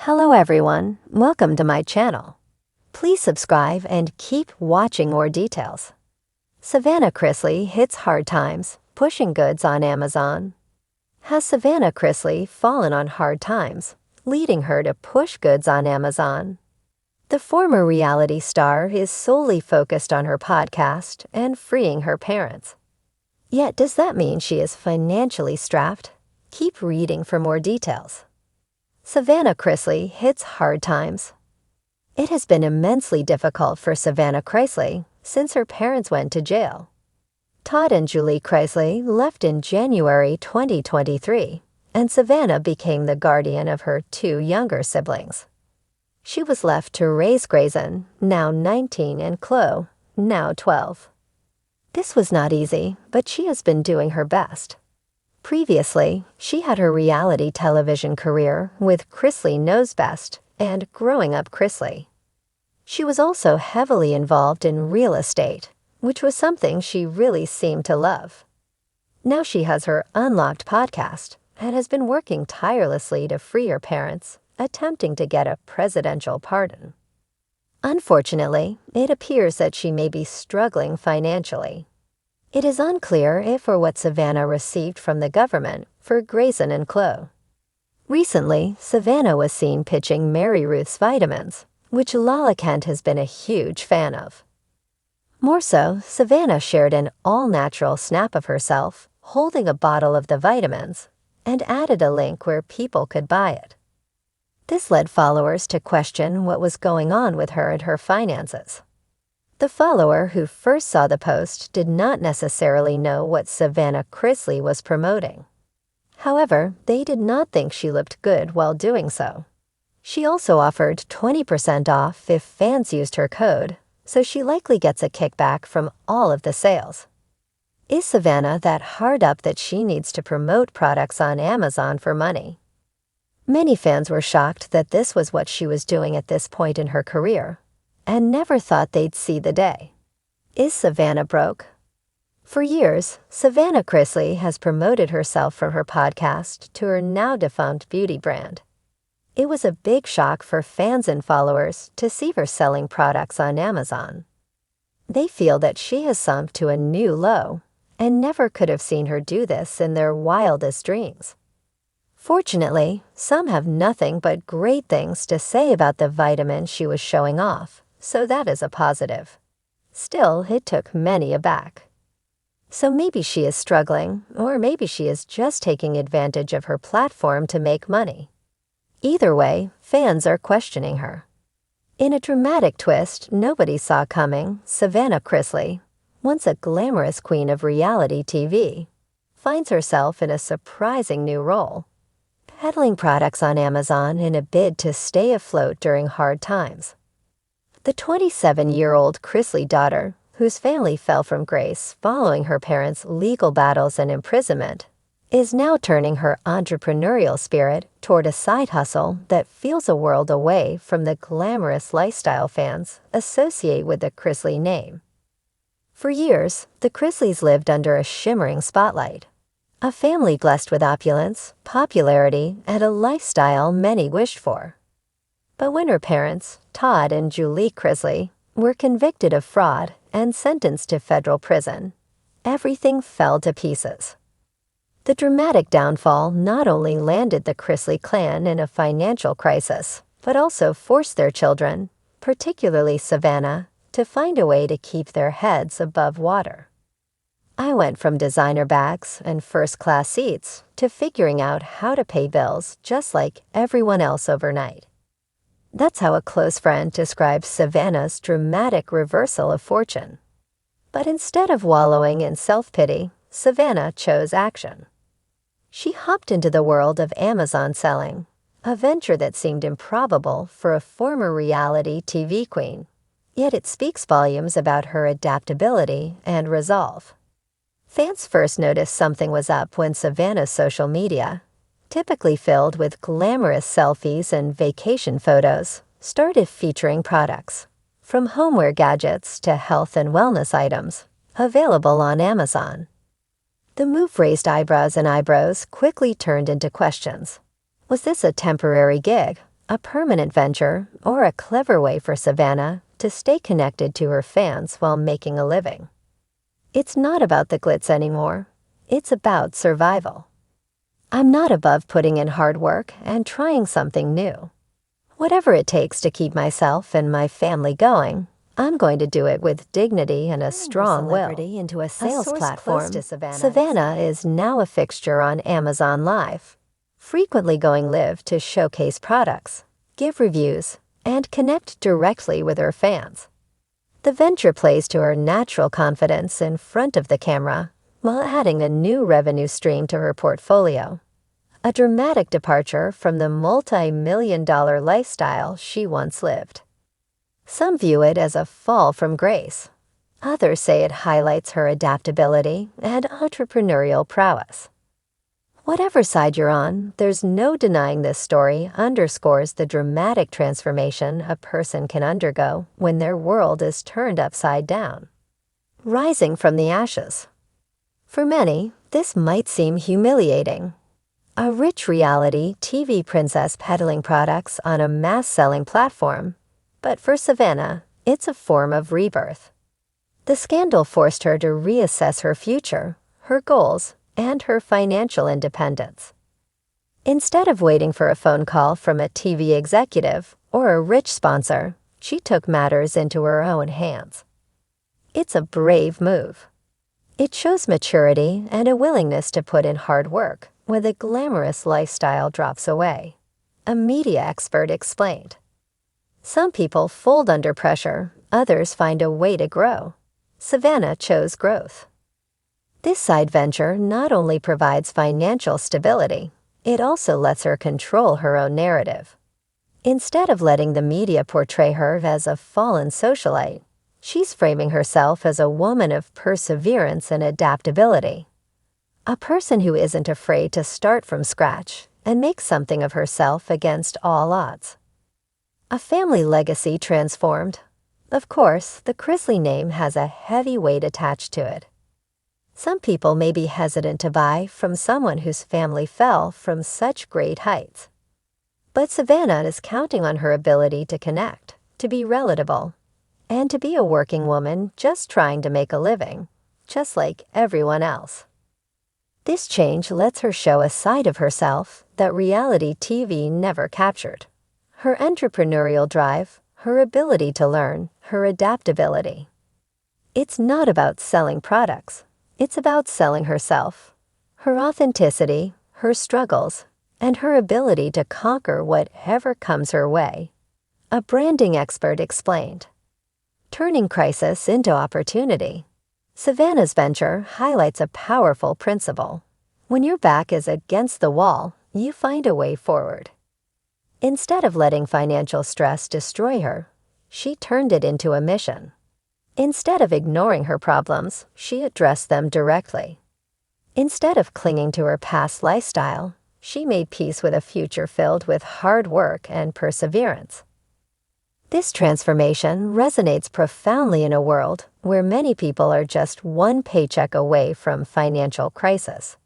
Hello everyone, welcome to my channel. Please subscribe and keep watching more details. Savannah Chrisley hits hard times, pushing goods on Amazon. Has Savannah Chrisley fallen on hard times, leading her to push goods on Amazon? The former reality star is solely focused on her podcast and freeing her parents. Yet does that mean she is financially strapped? Keep reading for more details. Savannah Chrisley hits hard times. It has been immensely difficult for Savannah Chrisley since her parents went to jail. Todd and Julie Chrisley left in January 2023, and Savannah became the guardian of her two younger siblings. She was left to raise Grayson, now 19, and Chloe, now 12. This was not easy, but she has been doing her best. Previously, she had her reality television career with Chrisley Knows Best and Growing Up Chrisley. She was also heavily involved in real estate, which was something she really seemed to love. Now she has her Unlocked podcast and has been working tirelessly to free her parents, attempting to get a presidential pardon. Unfortunately, it appears that she may be struggling financially. It is unclear if or what Savannah received from the government for Grayson and Chloe. Recently, Savannah was seen pitching Mary Ruth's vitamins, which Lala Kent has been a huge fan of. More so, Savannah shared an all-natural snap of herself holding a bottle of the vitamins and added a link where people could buy it. This led followers to question what was going on with her and her finances. The follower who first saw the post did not necessarily know what Savannah Chrisley was promoting. However, they did not think she looked good while doing so. She also offered 20% off if fans used her code, so she likely gets a kickback from all of the sales. Is Savannah that hard up that she needs to promote products on Amazon for money? Many fans were shocked that this was what she was doing at this point in her career, and never thought they'd see the day. Is Savannah broke? For years, Savannah Chrisley has promoted herself from her podcast to her now-defunct beauty brand. It was a big shock for fans and followers to see her selling products on Amazon. They feel that she has sunk to a new low, and never could have seen her do this in their wildest dreams. Fortunately, some have nothing but great things to say about the vitamin she was showing off, so that is a positive. Still, it took many aback. So maybe she is struggling, or maybe she is just taking advantage of her platform to make money. Either way, fans are questioning her. In a dramatic twist nobody saw coming, Savannah Chrisley, once a glamorous queen of reality TV, finds herself in a surprising new role, peddling products on Amazon in a bid to stay afloat during hard times. The 27-year-old Chrisley daughter, whose family fell from grace following her parents' legal battles and imprisonment, is now turning her entrepreneurial spirit toward a side hustle that feels a world away from the glamorous lifestyle fans associate with the Chrisley name. For years, the Chrisleys lived under a shimmering spotlight, a family blessed with opulence, popularity, and a lifestyle many wished for. But when her parents, Todd and Julie Chrisley, were convicted of fraud and sentenced to federal prison, everything fell to pieces. The dramatic downfall not only landed the Chrisley clan in a financial crisis, but also forced their children, particularly Savannah, to find a way to keep their heads above water. I went from designer bags and first-class seats to figuring out how to pay bills just like everyone else overnight. That's how a close friend describes Savannah's dramatic reversal of fortune. But instead of wallowing in self-pity, Savannah chose action. She hopped into the world of Amazon selling, a venture that seemed improbable for a former reality TV queen, yet it speaks volumes about her adaptability and resolve. Fans first noticed something was up when Savannah's social media, typically filled with glamorous selfies and vacation photos, started featuring products, from homeware gadgets to health and wellness items, available on Amazon. The move raised eyebrows and eyebrows quickly turned into questions. Was this a temporary gig, a permanent venture, or a clever way for Savannah to stay connected to her fans while making a living. It's not about the glitz anymore. It's about survival. I'm not above putting in hard work and trying something new. Whatever it takes to keep myself and my family going, I'm going to do it with dignity and a strong will. Into a sales platform, Savannah is now a fixture on Amazon Live, frequently going live to showcase products, give reviews, and connect directly with her fans. The venture plays to her natural confidence in front of the camera while adding a new revenue stream to her portfolio, a dramatic departure from the multi-million-dollar lifestyle she once lived. Some view it as a fall from grace. Others say it highlights her adaptability and entrepreneurial prowess. Whatever side you're on, there's no denying this story underscores the dramatic transformation a person can undergo when their world is turned upside down. Rising from the ashes. For many, this might seem humiliating. A rich reality TV princess peddling products on a mass-selling platform, but for Savannah, it's a form of rebirth. The scandal forced her to reassess her future, her goals, and her financial independence. Instead of waiting for a phone call from a TV executive or a rich sponsor, she took matters into her own hands. It's a brave move. It shows maturity and a willingness to put in hard work when the glamorous lifestyle drops away, a media expert explained. Some people fold under pressure, others find a way to grow. Savannah chose growth. This side venture not only provides financial stability, it also lets her control her own narrative. Instead of letting the media portray her as a fallen socialite, she's framing herself as a woman of perseverance and adaptability. A person who isn't afraid to start from scratch and make something of herself against all odds. A family legacy transformed. Of course, the Chrisley name has a heavy weight attached to it. Some people may be hesitant to buy from someone whose family fell from such great heights. But Savannah is counting on her ability to connect, to be relatable, and to be a working woman just trying to make a living, just like everyone else. This change lets her show a side of herself that reality TV never captured. Her entrepreneurial drive, her ability to learn, her adaptability. It's not about selling products. It's about selling herself, her authenticity, her struggles, and her ability to conquer whatever comes her way. A branding expert explained. Turning crisis into opportunity. Savannah's venture highlights a powerful principle. When your back is against the wall, you find a way forward. Instead of letting financial stress destroy her, she turned it into a mission. Instead of ignoring her problems, she addressed them directly. Instead of clinging to her past lifestyle, she made peace with a future filled with hard work and perseverance. This transformation resonates profoundly in a world where many people are just one paycheck away from financial crisis.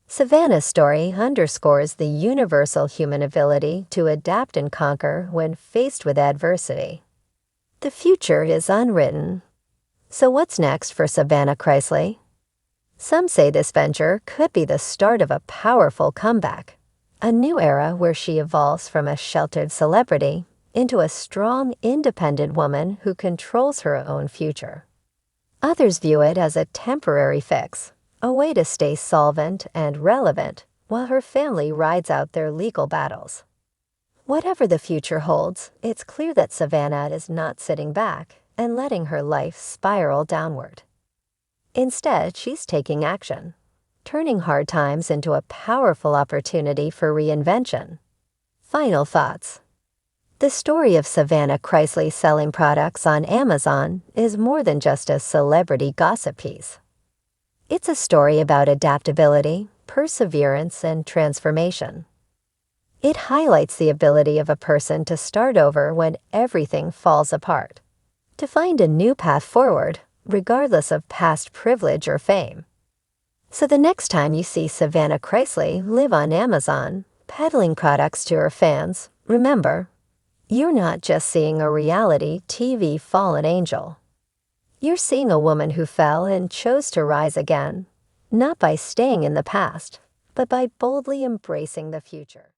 Savannah's story underscores the universal human ability to adapt and conquer when faced with adversity. The future is unwritten. So what's next for Savannah Chrisley? Some say this venture could be the start of a powerful comeback, a new era where she evolves from a sheltered celebrity into a strong, independent woman who controls her own future. Others view it as a temporary fix, a way to stay solvent and relevant while her family rides out their legal battles. Whatever the future holds, it's clear that Savannah is not sitting back and letting her life spiral downward. Instead, she's taking action, turning hard times into a powerful opportunity for reinvention. Final thoughts. The story of Savannah Chrisley selling products on Amazon is more than just a celebrity gossip piece. It's a story about adaptability, perseverance, and transformation. It highlights the ability of a person to start over when everything falls apart, to find a new path forward, regardless of past privilege or fame. So the next time you see Savannah Chrisley live on Amazon, peddling products to her fans, Remember, you're not just seeing a reality TV fallen angel. You're seeing a woman who fell and chose to rise again, not by staying in the past, but by boldly embracing the future.